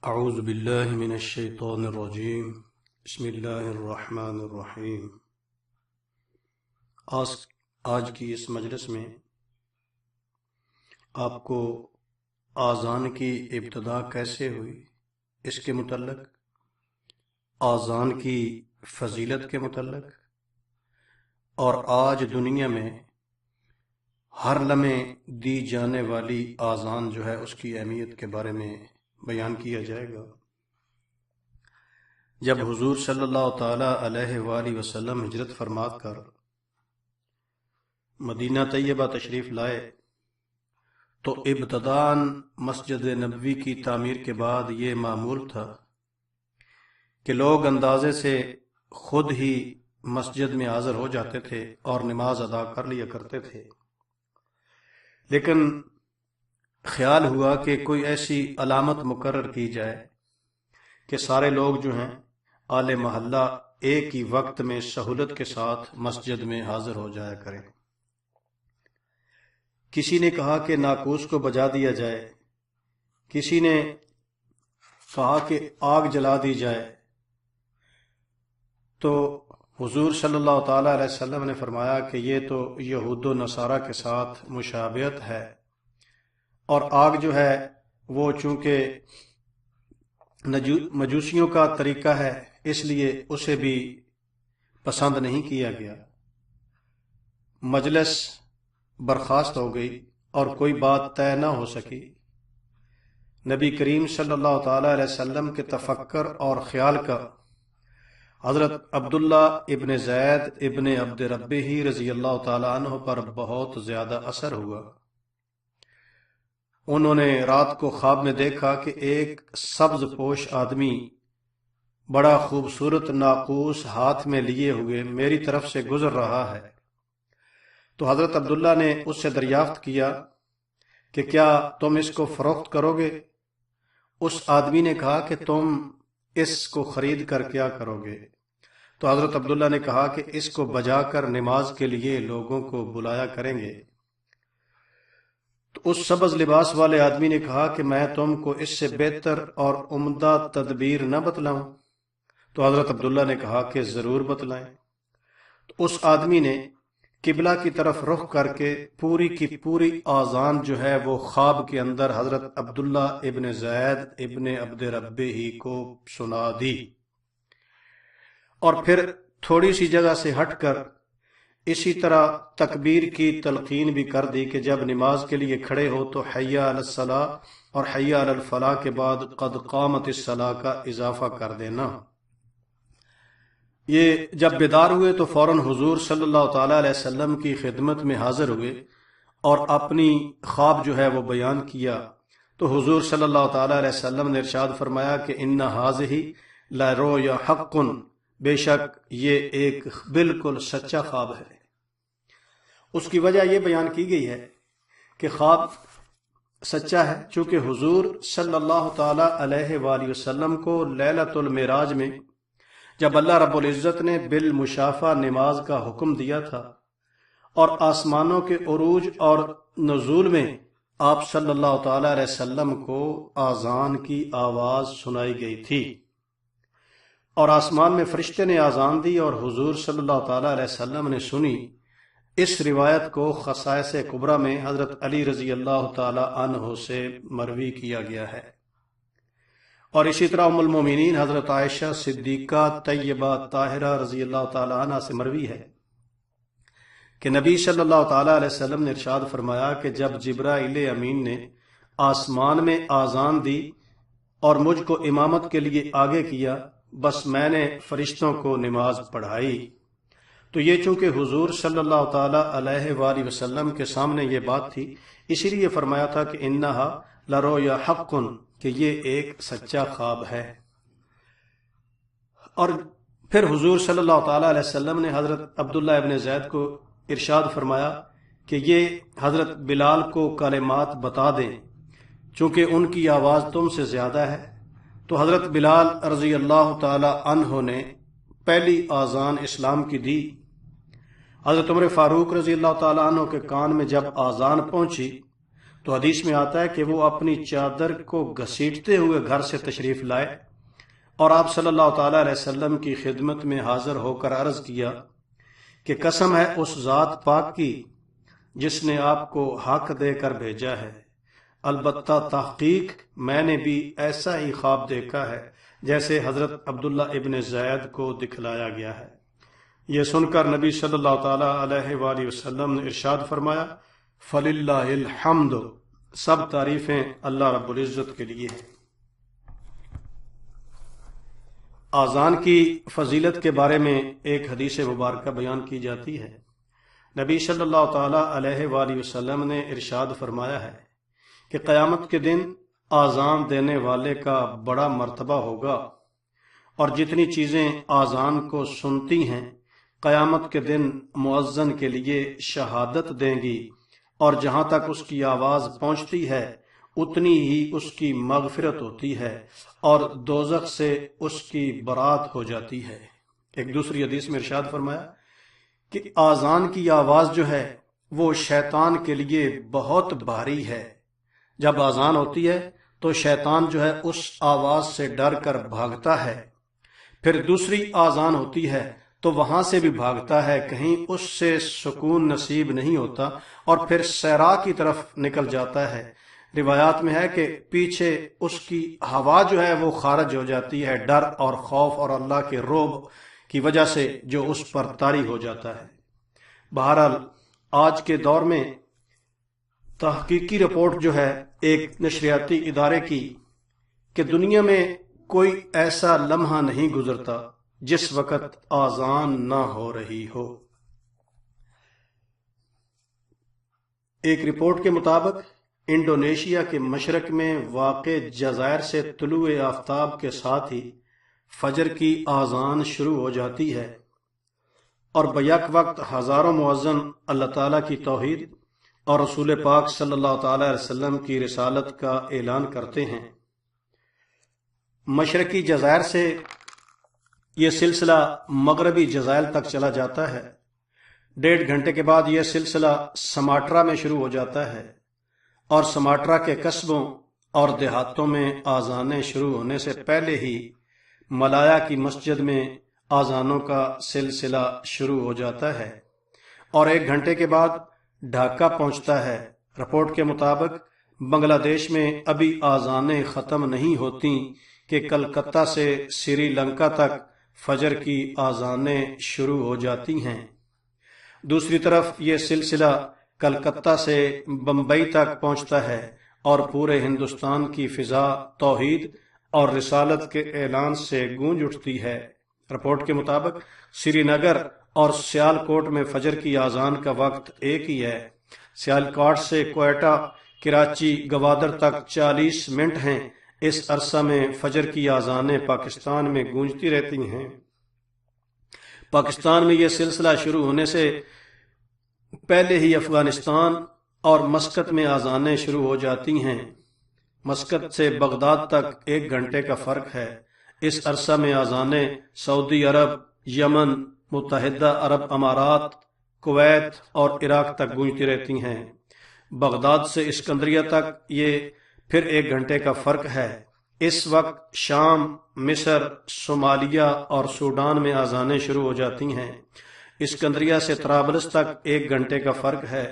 اعوذ باللہ من الشیطان الرجیم بسم اللہ الرحمن الرحیم۔ آج کی اس مجلس میں آپ کو آذان کی ابتدا کیسے ہوئی اس کے متعلق، آذان کی فضیلت کے متعلق، اور آج دنیا میں ہر لمحے دی جانے والی آذان جو ہے اس کی اہمیت کے بارے میں بیان کیا جائے گا۔ جب حضور صلی اللہ تعالی علیہ وآلہ وسلم ہجرت فرما کر مدینہ طیبہ تشریف لائے تو ابتداً مسجد نبوی کی تعمیر کے بعد یہ معمول تھا کہ لوگ اندازے سے خود ہی مسجد میں حاضر ہو جاتے تھے اور نماز ادا کر لیا کرتے تھے، لیکن خیال ہوا کہ کوئی ایسی علامت مقرر کی جائے کہ سارے لوگ جو ہیں اہل محلہ ایک ہی وقت میں سہولت کے ساتھ مسجد میں حاضر ہو جایا کریں۔ کسی نے کہا کہ ناقوس کو بجا دیا جائے، کسی نے کہا کہ آگ جلا دی جائے، تو حضور صلی اللہ تعالی علیہ وسلم نے فرمایا کہ یہ تو یہود و نصارہ کے ساتھ مشابہت ہے، اور آگ جو ہے وہ چونکہ مجوسیوں کا طریقہ ہے اس لیے اسے بھی پسند نہیں کیا گیا۔ مجلس برخاست ہو گئی اور کوئی بات طے نہ ہو سکی۔ نبی کریم صلی اللہ تعالی علیہ وسلم کے تفکر اور خیال کا حضرت عبداللہ ابن زید ابن عبد ربہ رضی اللہ تعالی عنہ پر بہت زیادہ اثر ہوا۔ انہوں نے رات کو خواب میں دیکھا کہ ایک سبز پوش آدمی بڑا خوبصورت ناقوس ہاتھ میں لیے ہوئے میری طرف سے گزر رہا ہے۔ تو حضرت عبداللہ نے اس سے دریافت کیا کہ کیا تم اس کو فروخت کرو گے؟ اس آدمی نے کہا کہ تم اس کو خرید کر کیا کرو گے؟ تو حضرت عبداللہ نے کہا کہ اس کو بجا کر نماز کے لیے لوگوں کو بلایا کریں گے۔ تو اس سبز لباس والے آدمی نے کہا کہ میں تم کو اس سے بہتر اور عمدہ تدبیر نہ بتلاؤں؟ تو حضرت عبداللہ نے کہا کہ ضرور بتلائیں۔ تو اس آدمی نے قبلہ کی طرف رخ کر کے پوری کی پوری آذان جو ہے وہ خواب کے اندر حضرت عبداللہ ابن زید ابن عبد ربہ ہی کو سنا دی، اور پھر تھوڑی سی جگہ سے ہٹ کر اسی طرح تکبیر کی تلقین بھی کر دی کہ جب نماز کے لیے کھڑے ہو تو حی علی الصلاۃ اور حی علی الفلاح کے بعد قد قامت الصلاۃ کا اضافہ کر دینا۔ یہ جب بیدار ہوئے تو فوراً حضور صلی اللہ تعالی علیہ وسلم کی خدمت میں حاضر ہوئے اور اپنی خواب جو ہے وہ بیان کیا۔ تو حضور صلی اللہ تعالی علیہ وسلم نے ارشاد فرمایا کہ ان ھذہ لرؤیا حق، بے شک یہ ایک بالکل سچا خواب ہے۔ اس کی وجہ یہ بیان کی گئی ہے کہ خواب سچا ہے چونکہ حضور صلی اللہ تعالی علیہ وآلہ وسلم کو لیلۃ المعراج میں جب اللہ رب العزت نے بالمشافہ نماز کا حکم دیا تھا اور آسمانوں کے عروج اور نزول میں آپ صلی اللہ تعالی علیہ وسلم کو آذان کی آواز سنائی گئی تھی، اور آسمان میں فرشتے نے آذان دی اور حضور صلی اللہ تعالی علیہ وسلم نے سنی۔ اس روایت کو خصائص کبریٰ میں حضرت علی رضی اللہ تعالی عنہ سے مروی کیا گیا ہے، اور اسی طرح ام المومنین حضرت عائشہ صدیقہ طیبہ طاہرہ رضی اللہ تعالی عنہ سے مروی ہے کہ نبی صلی اللہ تعالی علیہ وسلم نے ارشاد فرمایا کہ جب جبرائیل امین نے آسمان میں آذان دی اور مجھ کو امامت کے لیے آگے کیا، بس میں نے فرشتوں کو نماز پڑھائی۔ تو یہ چونکہ حضور صلی اللہ تعالی علیہ وآلہ وسلم کے سامنے یہ بات تھی، اسی لیے فرمایا تھا کہ انہا لرؤیا حق، کہ یہ ایک سچا خواب ہے۔ اور پھر حضور صلی اللہ تعالی علیہ وسلم نے حضرت عبداللہ ابن زید کو ارشاد فرمایا کہ یہ حضرت بلال کو کلمات بتا دیں چونکہ ان کی آواز تم سے زیادہ ہے۔ تو حضرت بلال رضی اللہ تعالی عنہ نے پہلی آذان اسلام کی دی۔ حضرت عمر فاروق رضی اللہ تعالی عنہ کے کان میں جب آذان پہنچی تو حدیث میں آتا ہے کہ وہ اپنی چادر کو گھسیٹتے ہوئے گھر سے تشریف لائے اور آپ صلی اللہ تعالیٰ علیہ وسلم کی خدمت میں حاضر ہو کر عرض کیا کہ قسم ہے اس ذات پاک کی جس نے آپ کو حق دے کر بھیجا ہے، البتہ تحقیق میں نے بھی ایسا ہی خواب دیکھا ہے جیسے حضرت عبداللہ ابن زید کو دکھلایا گیا ہے۔ یہ سن کر نبی صلی اللہ تعالیٰ علیہ وآلہ وسلم نے ارشاد فرمایا، فَلِلَّهِ الْحَمْدُ، سب تعریفیں اللہ رب العزت کے لیے ہیں۔ آذان کی فضیلت کے بارے میں ایک حدیث مبارکہ بیان کی جاتی ہے۔ نبی صلی اللہ تعالیٰ علیہ وآلہ وسلم نے ارشاد فرمایا ہے کہ قیامت کے دن آذان دینے والے کا بڑا مرتبہ ہوگا، اور جتنی چیزیں آذان کو سنتی ہیں قیامت کے دن مؤذن کے لیے شہادت دیں گی، اور جہاں تک اس کی آواز پہنچتی ہے اتنی ہی اس کی مغفرت ہوتی ہے اور دوزخ سے اس کی برات ہو جاتی ہے۔ ایک دوسری حدیث میں ارشاد فرمایا کہ آذان کی آواز جو ہے وہ شیطان کے لیے بہت بھاری ہے۔ جب آذان ہوتی ہے تو شیطان جو ہے اس آواز سے ڈر کر بھاگتا ہے، پھر دوسری آذان ہوتی ہے تو وہاں سے بھی بھاگتا ہے، کہیں اس سے سکون نصیب نہیں ہوتا، اور پھر صحرا کی طرف نکل جاتا ہے۔ روایات میں ہے کہ پیچھے اس کی ہوا جو ہے وہ خارج ہو جاتی ہے، ڈر اور خوف اور اللہ کے رعب کی وجہ سے جو اس پر طاری ہو جاتا ہے۔ بہرحال آج کے دور میں تحقیقی رپورٹ جو ہے ایک نشریاتی ادارے کی کہ دنیا میں کوئی ایسا لمحہ نہیں گزرتا جس وقت آذان نہ ہو رہی ہو۔ ایک رپورٹ کے مطابق انڈونیشیا کے مشرق میں واقع جزائر سے طلوع آفتاب کے ساتھ ہی فجر کی آذان شروع ہو جاتی ہے، اور بیک وقت ہزاروں مؤذن اللہ تعالیٰ کی توحید اور رسول پاک صلی اللہ تعالیٰ علیہ وسلم کی رسالت کا اعلان کرتے ہیں۔ مشرقی جزائر سے یہ سلسلہ مغربی جزائر تک چلا جاتا ہے۔ 1.5 گھنٹے کے بعد یہ سلسلہ سماٹرا میں شروع ہو جاتا ہے، اور سماٹرا کے قصبوں اور دیہاتوں میں آذانیں شروع ہونے سے پہلے ہی ملایا کی مسجد میں آذانوں کا سلسلہ شروع ہو جاتا ہے، اور 1 گھنٹے کے بعد ڈھاکہ پہنچتا ہے۔ رپورٹ کے مطابق بنگلہ دیش میں ابھی آذانیں ختم نہیں ہوتی کہ کلکتہ سے سری لنکا تک فجر کی آذانیں شروع ہو جاتی ہیں۔ دوسری طرف یہ سلسلہ کلکتہ سے بمبئی تک پہنچتا ہے، اور پورے ہندوستان کی فضا توحید اور رسالت کے اعلان سے گونج اٹھتی ہے۔ رپورٹ کے مطابق سری نگر اور سیالکوٹ میں فجر کی آذان کا وقت ایک ہی ہے۔ سیالکوٹ سے کوئٹہ، کراچی، گوادر تک 40 منٹ ہیں۔ اس عرصہ میں فجر کی آذانیں پاکستان میں گونجتی رہتی ہیں۔ پاکستان میں یہ سلسلہ شروع ہونے سے پہلے ہی افغانستان اور مسقط میں آذانیں شروع ہو جاتی ہیں۔ مسقط سے بغداد تک 1 گھنٹے کا فرق ہے۔ اس عرصہ میں آذانیں سعودی عرب، یمن، متحدہ عرب امارات، کویت اور عراق تک گونجتی رہتی ہیں۔ بغداد سے اسکندریہ تک یہ پھر 1 گھنٹے کا فرق ہے۔ اس وقت شام، مصر، صومالیہ اور سوڈان میں آذانیں شروع ہو جاتی ہیں۔ اسکندریہ سے طرابلس تک 1 گھنٹے کا فرق ہے۔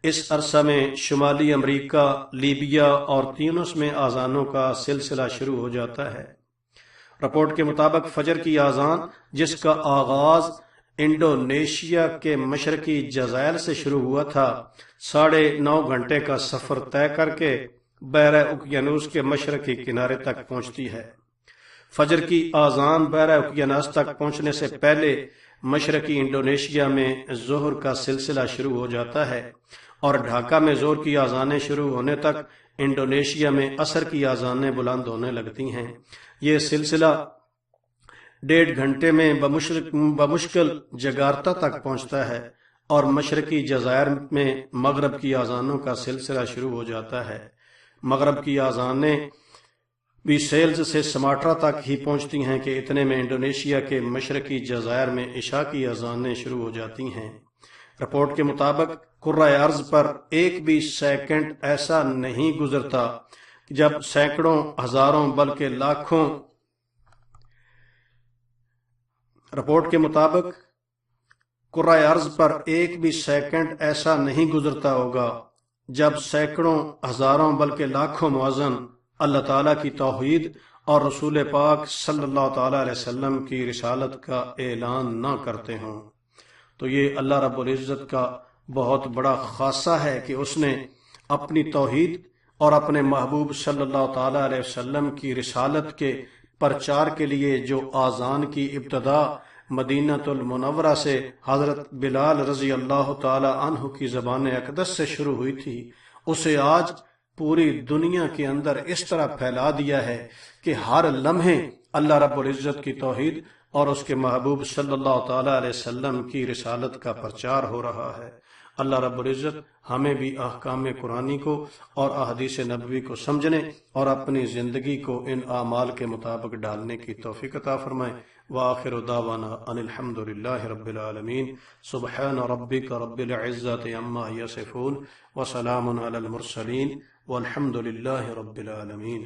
اس عرصہ میں شمالی امریکہ، لیبیا اور تیونس میں آذانوں کا سلسلہ شروع ہو جاتا ہے۔ رپورٹ کے مطابق فجر کی آذان، جس کا آغاز انڈونیشیا کے مشرقی جزائر سے شروع ہوا تھا، 9.5 گھنٹے کا سفر طے کر کے بحر اوقیانوس کے مشرقی کنارے تک پہنچتی ہے۔ فجر کی آذان بحر اوقیانوس تک پہنچنے سے پہلے مشرقی انڈونیشیا میں ظہر کا سلسلہ شروع ہو جاتا ہے، اور ڈھاکہ میں ظہر کی آذانیں شروع ہونے تک انڈونیشیا میں عصر کی آذانیں بلند ہونے لگتی ہیں۔ یہ سلسلہ 1.5 گھنٹے میں بمشکل جگارتا تک پہنچتا ہے، اور مشرقی جزائر میں مغرب کی آذانوں کا سلسلہ شروع ہو جاتا ہے۔ مغرب کی آذانیں بھی سیلز سے سماٹرا تک ہی پہنچتی ہیں کہ اتنے میں انڈونیشیا کے مشرقی جزائر میں عشاء کی آذانیں شروع ہو جاتی ہیں۔ رپورٹ کے مطابق کرۂ ارض پر ایک بھی سیکنڈ ایسا نہیں گزرتا جب سینکڑوں ہزاروں بلکہ لاکھوں رپورٹ کے مطابق کرۂ ارض پر ایک بھی سیکنڈ ایسا نہیں گزرتا ہوگا جب سینکڑوں ہزاروں بلکہ لاکھوں مؤذن اللہ تعالیٰ کی توحید اور رسول پاک صلی اللہ تعالیٰ علیہ وسلم کی رسالت کا اعلان نہ کرتے ہوں۔ تو یہ اللہ رب العزت کا بہت بڑا خاصہ ہے کہ اس نے اپنی توحید اور اپنے محبوب صلی اللہ تعالیٰ علیہ وسلم کی رسالت کے پرچار کے لیے جو آذان کی ابتدا مدینہ المنورہ سے حضرت بلال رضی اللہ تعالی عنہ کی زبان اقدس سے شروع ہوئی تھی، اسے آج پوری دنیا کے اندر اس طرح پھیلا دیا ہے کہ ہر لمحے اللہ رب العزت کی توحید اور اس کے محبوب صلی اللہ تعالی علیہ وسلم کی رسالت کا پرچار ہو رہا ہے۔ اللہ رب العزت ہمیں بھی احکام قرآنی کو اور احادیث نبوی کو سمجھنے اور اپنی زندگی کو ان اعمال کے مطابق ڈالنے کی توفیق عطا فرمائے۔ وآخر دعوانا ان الحمد للہ رب العالمین۔ سبحان ربک رب العزت عما یصفون وسلام علی المرسلین والحمد للہ رب العالمین۔